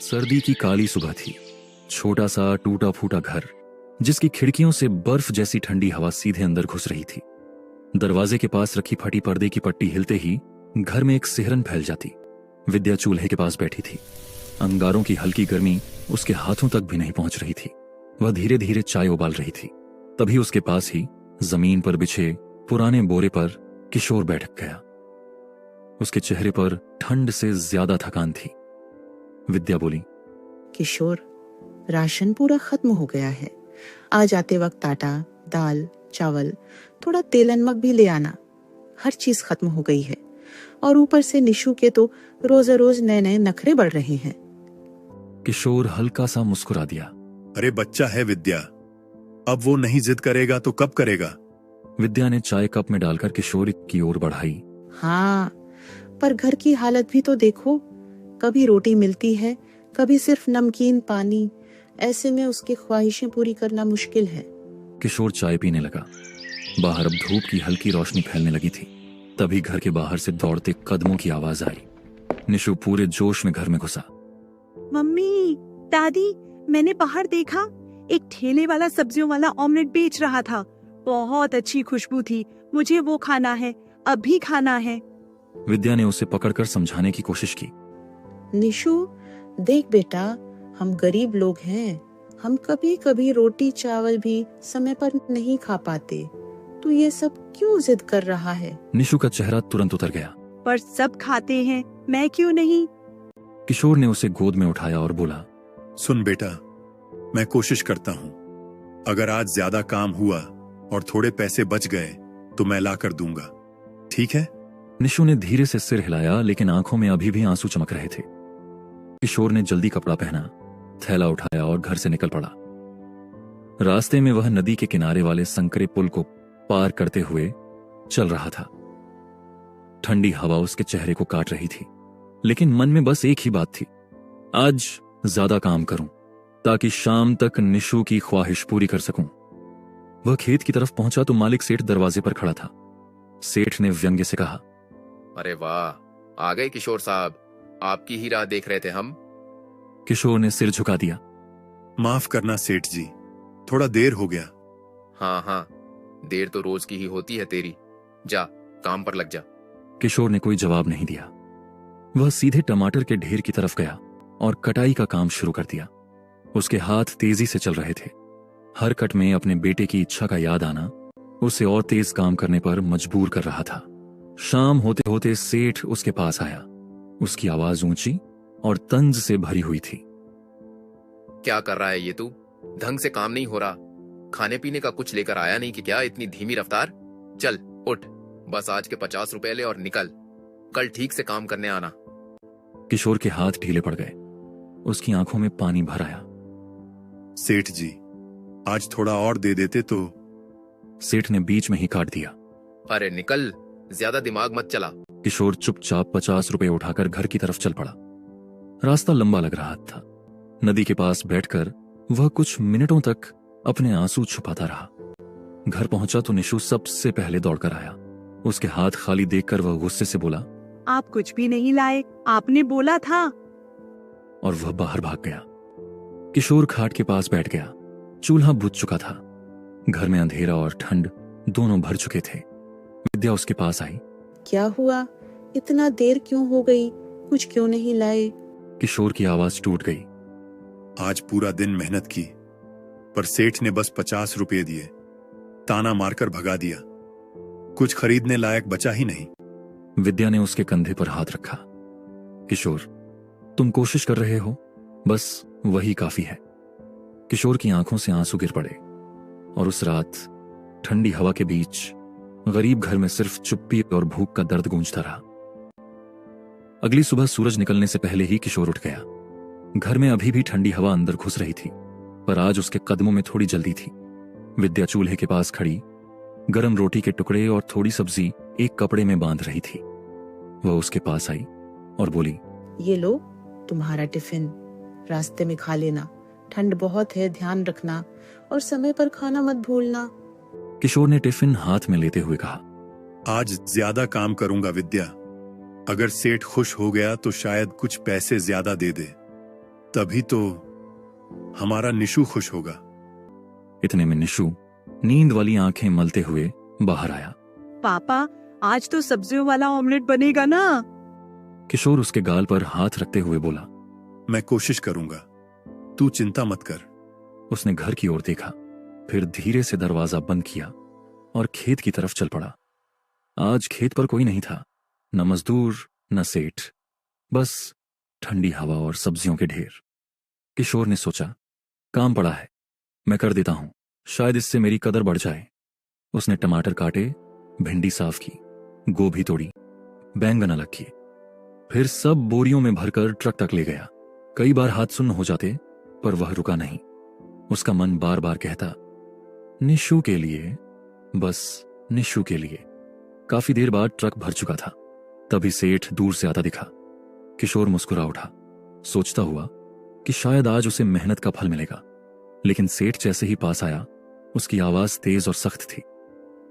सर्दी की काली सुबह थी। छोटा सा टूटा फूटा घर जिसकी खिड़कियों से बर्फ जैसी ठंडी हवा सीधे अंदर घुस रही थी। दरवाजे के पास रखी फटी पर्दे की पट्टी हिलते ही घर में एक सिहरन फैल जाती। विद्या चूल्हे के पास बैठी थी। अंगारों की हल्की गर्मी उसके हाथों तक भी नहीं पहुंच रही थी। वह धीरे धीरे चाय उबाल रही थी। तभी उसके पास ही जमीन पर बिछे पुराने बोरे पर किशोर बैठ गया। उसके चेहरे पर ठंड से ज्यादा थकान थी। विद्या बोली, किशोर, राशन पूरा खत्म हो गया है। आज आते वक्त आटा, दाल, चावल, थोड़ा तेल नमक भी ले आना। हर चीज खत्म हो गई है और ऊपर से निशु के तो रोज रोज नए नए नखरे बढ़ रहे हैं। किशोर हल्का सा मुस्कुरा दिया। अरे बच्चा है विद्या, अब वो नहीं जिद करेगा तो कब करेगा? विद्या ने चाय कप में डालकर किशोर की ओर बढ़ाई। हाँ, पर घर की हालत भी तो देखो। कभी रोटी मिलती है, कभी सिर्फ नमकीन पानी। ऐसे में उसकी ख्वाहिशें पूरी करना मुश्किल है। किशोर चाय पीने लगा। बाहर अब धूप की हल्की रोशनी फैलने लगी थी। तभी घर के बाहर से दौड़ते कदमों की आवाज आई। निशु पूरे जोश में घर में घुसा। मम्मी, दादी, मैंने बाहर देखा, एक ठेले वाला सब्जियों वाला ऑमलेट बेच रहा था। बहुत अच्छी खुशबू थी। मुझे वो खाना है, अभी खाना है। विद्या ने उसे पकड़कर समझाने की कोशिश की। निशु, देख बेटा, हम गरीब लोग हैं। हम कभी कभी रोटी चावल भी समय पर नहीं खा पाते। तू ये सब क्यों जिद कर रहा है? निशु का चेहरा तुरंत उतर गया। पर सब खाते हैं, मैं क्यों नहीं? किशोर ने उसे गोद में उठाया और बोला, सुन बेटा, मैं कोशिश करता हूँ। अगर आज ज्यादा काम हुआ और थोड़े पैसे बच गए तो मैं ला कर दूंगा, ठीक है? निशु ने धीरे से सिर हिलाया, लेकिन आंखों में अभी भी आंसू चमक रहे थे। किशोर ने जल्दी कपड़ा पहना, थैला उठाया और घर से निकल पड़ा। रास्ते में वह नदी के किनारे वाले संकरे पुल को पार करते हुए चल रहा था। ठंडी हवा उसके चेहरे को काट रही थी, लेकिन मन में बस एक ही बात थी, आज ज्यादा काम करूं ताकि शाम तक निशु की ख्वाहिश पूरी कर सकूं। वह खेत की तरफ पहुंचा तो मालिक सेठ दरवाजे पर खड़ा था। सेठ ने व्यंग्य से कहा, अरे वाह, आ गए किशोर साहब, आपकी ही राह देख रहे थे हम। किशोर ने सिर झुका दिया। माफ करना सेठ जी, थोड़ा देर हो गया। हाँ हाँ, देर तो रोज की ही होती है तेरी। जा, काम पर लग जा। किशोर ने कोई जवाब नहीं दिया। वह सीधे टमाटर के ढेर की तरफ गया और कटाई का काम शुरू कर दिया। उसके हाथ तेजी से चल रहे थे। हर कट में अपने बेटे की इच्छा का याद आना उसे और तेज काम करने पर मजबूर कर रहा था। शाम होते होते सेठ उसके पास आया। उसकी आवाज ऊंची और तंज से भरी हुई थी। क्या कर रहा है ये तू? ढंग से काम नहीं हो रहा। खाने पीने का कुछ लेकर आया नहीं कि क्या इतनी धीमी रफ्तार? चल उठ, बस आज के 50 रुपए ले और निकल। कल ठीक से काम करने आना। किशोर के हाथ ढीले पड़ गए। उसकी आंखों में पानी भर आया। सेठ जी, आज थोड़ा और दे देते तो। सेठ ने बीच में ही काट दिया। अरे निकल, ज्यादा दिमाग मत चला। किशोर चुपचाप 50 रुपए उठाकर घर की तरफ चल पड़ा। रास्ता लंबा लग रहा था। नदी के पास बैठकर वह कुछ मिनटों तक अपने आंसू छुपाता रहा। घर पहुंचा तो निशु सबसे पहले दौड़कर आया। उसके हाथ खाली देखकर वह गुस्से से बोला, आप कुछ भी नहीं लाए, आपने बोला था। और वह बाहर भाग गया। किशोर खाट के पास बैठ गया। चूल्हा बुझ चुका था। घर में अंधेरा और ठंड दोनों भर चुके थे। विद्या उसके पास आई। क्या हुआ? इतना देर क्यों हो गई? कुछ क्यों नहीं लाए? किशोर की आवाज टूट गई। आज पूरा दिन मेहनत की, पर सेठ ने बस 50 रुपए दिए। ताना मारकर भगा दिया। कुछ खरीदने लायक बचा ही नहीं। विद्या ने उसके कंधे पर हाथ रखा। किशोर, तुम कोशिश कर रहे हो, बस वही काफी है। किशोर की आंखों से आंसू गिर पड़े और उस रात ठंडी हवा के बीच गरीब घर में सिर्फ चुप्पी और भूख का दर्द गूंजता रहा। अगली सुबह सूरज निकलने से पहले ही किशोर उठ गया। घर में अभी भी ठंडी हवा अंदर घुस रही थी, पर आज उसके कदमों में थोड़ी जल्दी थी। विद्या चूल्हे के पास खड़ी गरम रोटी के टुकड़े और थोड़ी सब्जी एक कपड़े में बांध रही थी। वह उसके पास आई और बोली, ये लो तुम्हारा टिफिन, रास्ते में खा लेना। ठंड बहुत है, ध्यान रखना और समय पर खाना मत भूलना। किशोर ने टिफिन हाथ में लेते हुए कहा, आज ज्यादा काम करूंगा विद्या। अगर सेठ खुश हो गया तो शायद कुछ पैसे ज्यादा दे दे। तभी तो हमारा निशु खुश होगा। इतने में निशु नींद वाली आंखें मलते हुए बाहर आया। पापा, आज तो सब्जियों वाला ऑमलेट बनेगा ना? किशोर उसके गाल पर हाथ रखते हुए बोला। मैं कोशिश करूंगा, तू चिंता मत कर। उसने घर की ओर देखा, फिर धीरे से दरवाजा बंद किया और खेत की तरफ चल पड़ा। आज खेत पर कोई नहीं था, न मजदूर न सेठ, बस ठंडी हवा और सब्जियों के ढेर। किशोर ने सोचा, काम पड़ा है, मैं कर देता हूं, शायद इससे मेरी कदर बढ़ जाए। उसने टमाटर काटे, भिंडी साफ की, गोभी तोड़ी, बैंगन अलग किए, फिर सब बोरियों में भरकर ट्रक तक ले गया। कई बार हाथ सुन्न हो जाते, पर वह रुका नहीं। उसका मन बार बार कहता, निशु के लिए, बस निशु के लिए। काफी देर बाद ट्रक भर चुका था। तभी सेठ दूर से आता दिखा। किशोर मुस्कुरा उठा, सोचता हुआ कि शायद आज उसे मेहनत का फल मिलेगा। लेकिन सेठ जैसे ही पास आया, उसकी आवाज तेज और सख्त थी।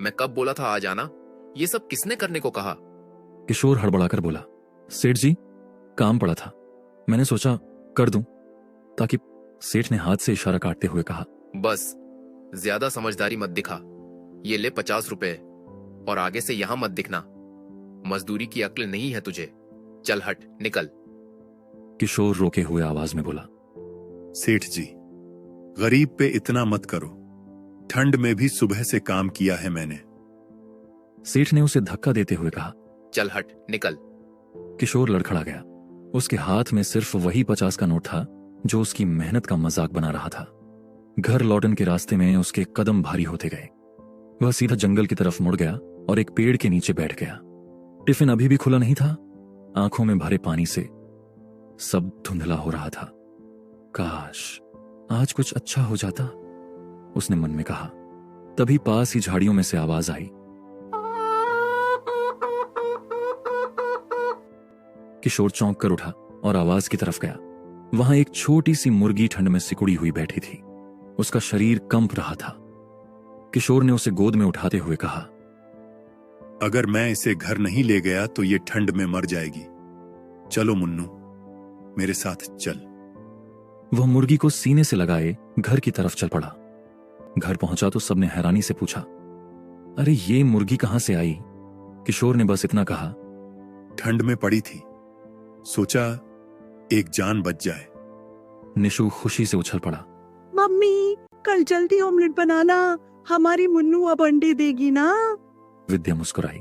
मैं कब बोला था आ जाना? ये सब किसने करने को कहा? किशोर हड़बड़ाकर बोला, सेठ जी, काम पड़ा था, मैंने सोचा कर दूं, ताकि। सेठ ने हाथ से इशारा काटते हुए कहा, बस ज्यादा समझदारी मत दिखा। ये ले 50 रुपए, और आगे से यहां मत दिखना। मजदूरी की अक्ल नहीं है तुझे। चल हट, निकल। किशोर रोके हुए आवाज में बोला, सेठ जी, गरीब पे इतना मत करो, ठंड में भी सुबह से काम किया है मैंने। सेठ ने उसे धक्का देते हुए कहा, चल हट, निकल। किशोर लड़खड़ा गया। उसके हाथ में सिर्फ वही 50 का नोट था जो उसकी मेहनत का मजाक बना रहा था। घर लौटन के रास्ते में उसके कदम भारी होते गए। वह सीधा जंगल की तरफ मुड़ गया और एक पेड़ के नीचे बैठ गया। टिफिन अभी भी खुला नहीं था। आंखों में भरे पानी से सब धुंधला हो रहा था। काश आज कुछ अच्छा हो जाता, उसने मन में कहा। तभी पास ही झाड़ियों में से आवाज आई। किशोर चौंक कर उठा और आवाज की तरफ गया। वहां एक छोटी सी मुर्गी ठंड में सिकुड़ी हुई बैठी थी। उसका शरीर कंप रहा था। किशोर ने उसे गोद में उठाते हुए कहा, अगर मैं इसे घर नहीं ले गया तो ये ठंड में मर जाएगी। चलो मुन्नू, मेरे साथ चल। वह मुर्गी को सीने से लगाए घर की तरफ चल पड़ा। घर पहुंचा तो सबने हैरानी से पूछा, अरे ये मुर्गी कहां से आई? किशोर ने बस इतना कहा, ठंड में पड़ी थी, सोचा एक जान बच जाए। निशु खुशी से उछल पड़ा। मम्मी, कल जल्दी ऑमलेट बनाना, हमारी मुन्नू अब अंडे देगी ना? विद्या मुस्कुराई।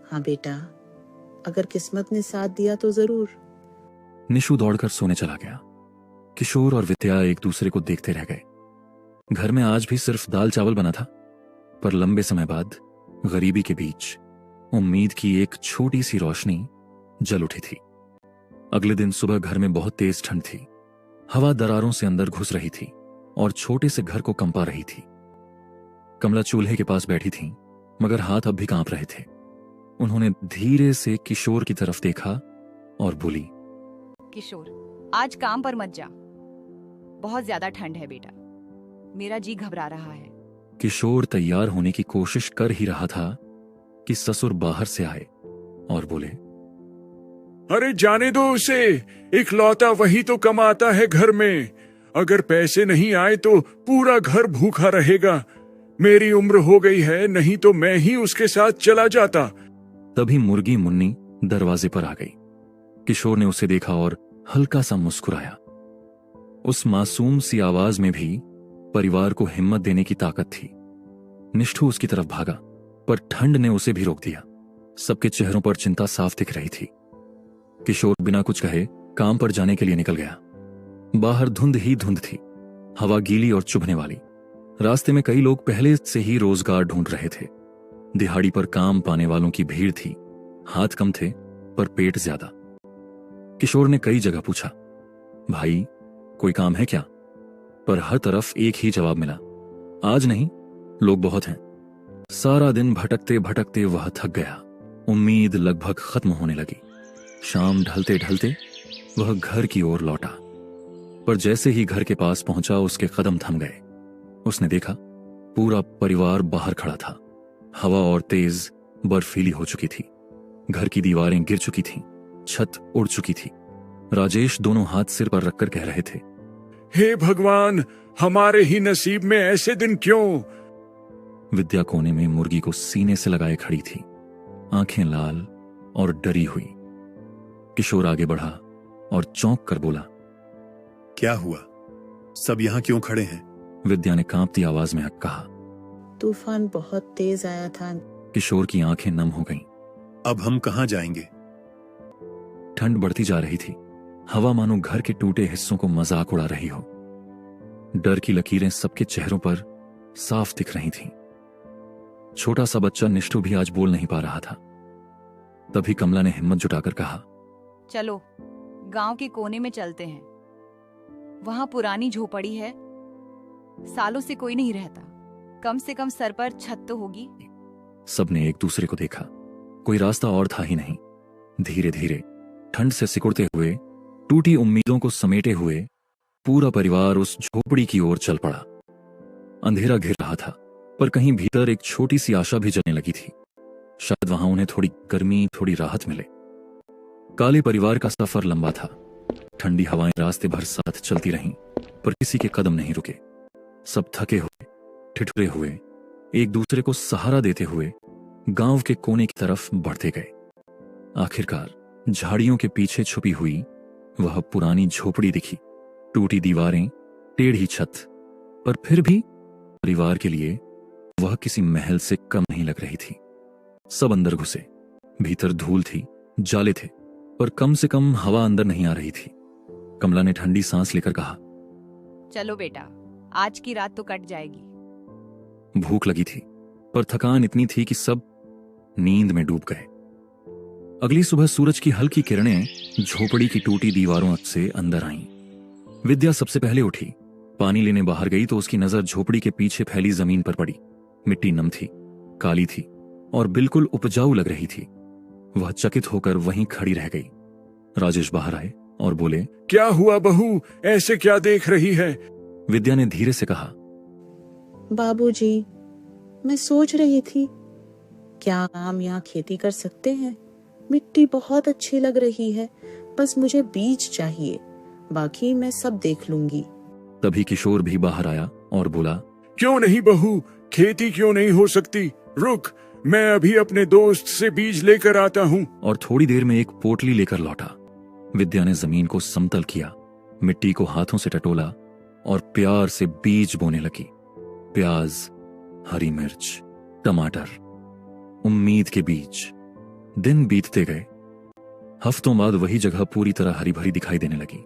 हाँ बेटा, अगर किस्मत ने साथ दिया तो जरूर। निशु दौड़कर सोने चला गया। किशोर और विद्या एक दूसरे को देखते रह गए। घर में आज भी सिर्फ दाल चावल बना था, पर लंबे समय बाद गरीबी के बीच उम्मीद की एक छोटी सी रोशनी जल उठी थी। अगले दिन सुबह घर में बहुत तेज ठंड थी। हवा दरारों से अंदर घुस रही थी और छोटे से घर को कंपा रही थी। कमला चूल्हे के पास बैठी थी, मगर हाथ अब भी कांप रहे थे। उन्होंने धीरे से किशोर की तरफ देखा और बोली, किशोर, आज काम पर मत जा, बहुत ज्यादा ठंड है बेटा, मेरा जी घबरा रहा है। किशोर तैयार होने की कोशिश कर ही रहा था कि ससुर बाहर से आए और बोले, अरे जाने दो उसे, इकलौता वही तो कमाता है घर में। अगर पैसे नहीं आए तो पूरा घर भूखा रहेगा। मेरी उम्र हो गई है, नहीं तो मैं ही उसके साथ चला जाता। तभी मुर्गी मुन्नी दरवाजे पर आ गई। किशोर ने उसे देखा और हल्का सा मुस्कुराया। उस मासूम सी आवाज में भी परिवार को हिम्मत देने की ताकत थी। निष्ठू उसकी तरफ भागा, पर ठंड ने उसे भी रोक दिया। सबके चेहरों पर चिंता साफ दिख रही थी। किशोर बिना कुछ कहे काम पर जाने के लिए निकल गया। बाहर धुंध ही धुंध थी, हवा गीली और चुभने वाली। रास्ते में कई लोग पहले से ही रोजगार ढूंढ रहे थे। दिहाड़ी पर काम पाने वालों की भीड़ थी। हाथ कम थे पर पेट ज्यादा। किशोर ने कई जगह पूछा, भाई कोई काम है क्या? पर हर तरफ एक ही जवाब मिला, आज नहीं, लोग बहुत हैं। सारा दिन भटकते भटकते वह थक गया। उम्मीद लगभग खत्म होने लगी। शाम ढलते ढलते वह घर की ओर लौटा, पर जैसे ही घर के पास पहुंचा उसके कदम थम गए। उसने देखा पूरा परिवार बाहर खड़ा था। हवा और तेज बर्फीली हो चुकी थी। घर की दीवारें गिर चुकी थीं, छत उड़ चुकी थी। राजेश दोनों हाथ सिर पर रखकर कह रहे थे, हे भगवान, हमारे ही नसीब में ऐसे दिन क्यों? विद्या कोने में मुर्गी को सीने से लगाए खड़ी थी, आंखें लाल और डरी हुई। किशोर आगे बढ़ा और चौंक कर बोला, क्या हुआ? सब यहां क्यों खड़े हैं? विद्या ने कांपती आवाज में कहा। तूफान बहुत तेज आया था। किशोर की आंखें नम हो गईं। अब हम कहां जाएंगे? ठंड बढ़ती जा रही थी। हवा मानो घर के टूटे हिस्सों को मजाक उड़ा रही हो। डर की लकीरें सबके चेहरों पर साफ दिख रही थीं। छोटा सा बच्चा निष्ठु भी आज बोल नहीं पा रहा था। तभी कमला ने हिम्मत जुटाकर कहा, चलो गांव के कोने में चलते हैं। वहां पुरानी झोपड़ी है, सालों से कोई नहीं रहता। कम से कम सर पर छत तो होगी। सबने एक दूसरे को देखा। कोई रास्ता और था ही नहीं। धीरे धीरे ठंड से सिकुड़ते हुए, टूटी उम्मीदों को समेटे हुए पूरा परिवार उस झोपड़ी की ओर चल पड़ा। अंधेरा घिर रहा था, पर कहीं भीतर एक छोटी सी आशा भी जलने लगी थी। शायद वहां उन्हें थोड़ी गर्मी, थोड़ी राहत मिले। काले परिवार का सफर लंबा था। ठंडी हवाएं रास्ते भर साथ चलती रहीं, पर किसी के कदम नहीं रुके। सब थके हुए, ठिठुरे हुए, एक दूसरे को सहारा देते हुए गांव के कोने की तरफ बढ़ते गए। आखिरकार झाड़ियों के पीछे छुपी हुई वह पुरानी झोपड़ी दिखी। टूटी दीवारें, टेढ़ी छत, पर फिर भी परिवार के लिए वह किसी महल से कम नहीं लग रही थी। सब अंदर घुसे। भीतर धूल थी, जाले थे, पर कम से कम हवा अंदर नहीं आ रही थी। कमला ने ठंडी सांस लेकर कहा, चलो बेटा, आज की रात तो कट जाएगी। भूख लगी थी, पर थकान इतनी थी कि सब नींद में डूब गए। अगली सुबह सूरज की हल्की किरणें झोपड़ी की टूटी दीवारों से अंदर आईं। विद्या सबसे पहले उठी। पानी लेने बाहर गई तो उसकी नजर झोपड़ी के पीछे फैली जमीन पर पड़ी। मिट्टी नम थी, काली थी और बिल्कुल उपजाऊ लग रही थी। वह चकित होकर वहीं खड़ी रह गई। राजेश बाहर आए और बोले, क्या हुआ बहू, ऐसे क्या देख रही है? विद्या ने धीरे से कहा, बाबूजी, मैं सोच रही थी, क्या हम यहाँ खेती कर सकते हैं? मिट्टी बहुत अच्छी लग रही है, बस मुझे बीज चाहिए, बाकी मैं सब देख लूंगी। तभी किशोर भी बाहर आया और बोला, क्यों नहीं बहू, खेती क्यों नहीं हो सकती? रुक, मैं अभी अपने दोस्त से बीज लेकर आता हूँ। और थोड़ी देर में एक पोटली लेकर लौटा। विद्या ने जमीन को समतल किया, मिट्टी को हाथों से टटोला और प्यार से बीज बोने लगी। प्याज, हरी मिर्च, टमाटर, उम्मीद के बीज। दिन बीतते गए। हफ्तों बाद वही जगह पूरी तरह हरी भरी दिखाई देने लगी।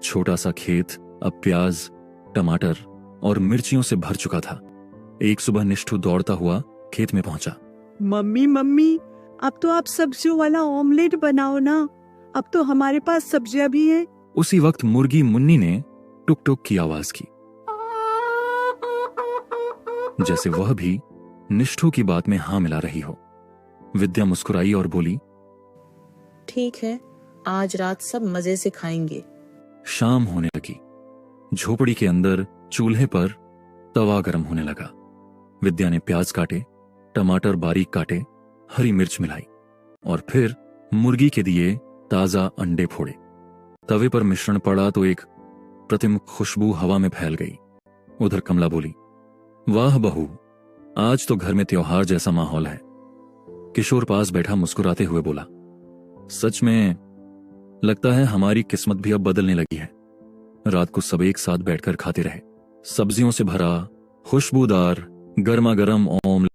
छोटा सा खेत अब प्याज, टमाटर और मिर्चियों से भर चुका था। एक सुबह निष्ठु दौड़ता हुआ खेत में पहुंचा। मम्मी मम्मी, अब तो आप सब्जियों वाला ऑमलेट बनाओ ना, अब तो हमारे पास सब्जियां भी हैं। उसी वक्त मुर्गी मुन्नी ने टुक टुक की आवाज की, जैसे वह भी निष्ठु की बात में हां मिला रही हो। विद्या मुस्कुराई और बोली, ठीक है, आज रात सब मजे से खाएंगे। शाम होने लगी। झोपड़ी के अंदर चूल्हे पर तवा गर्म होने लगा। विद्या ने प्याज काटे, टमाटर बारीक काटे, हरी मिर्च मिलाई और फिर मुर्गी के दिए ताजा अंडे फोड़े। तवे पर मिश्रण पड़ा तो एक प्रतिम खुशबू हवा में फैल गई। उधर कमला बोली, वाह बहू, आज तो घर में त्योहार जैसा माहौल है। किशोर पास बैठा मुस्कुराते हुए बोला, सच में लगता है हमारी किस्मत भी अब बदलने लगी है। रात को सब एक साथ बैठकर खाते रहे। सब्जियों से भरा खुशबूदार गर्मा गर्म ऑमलेट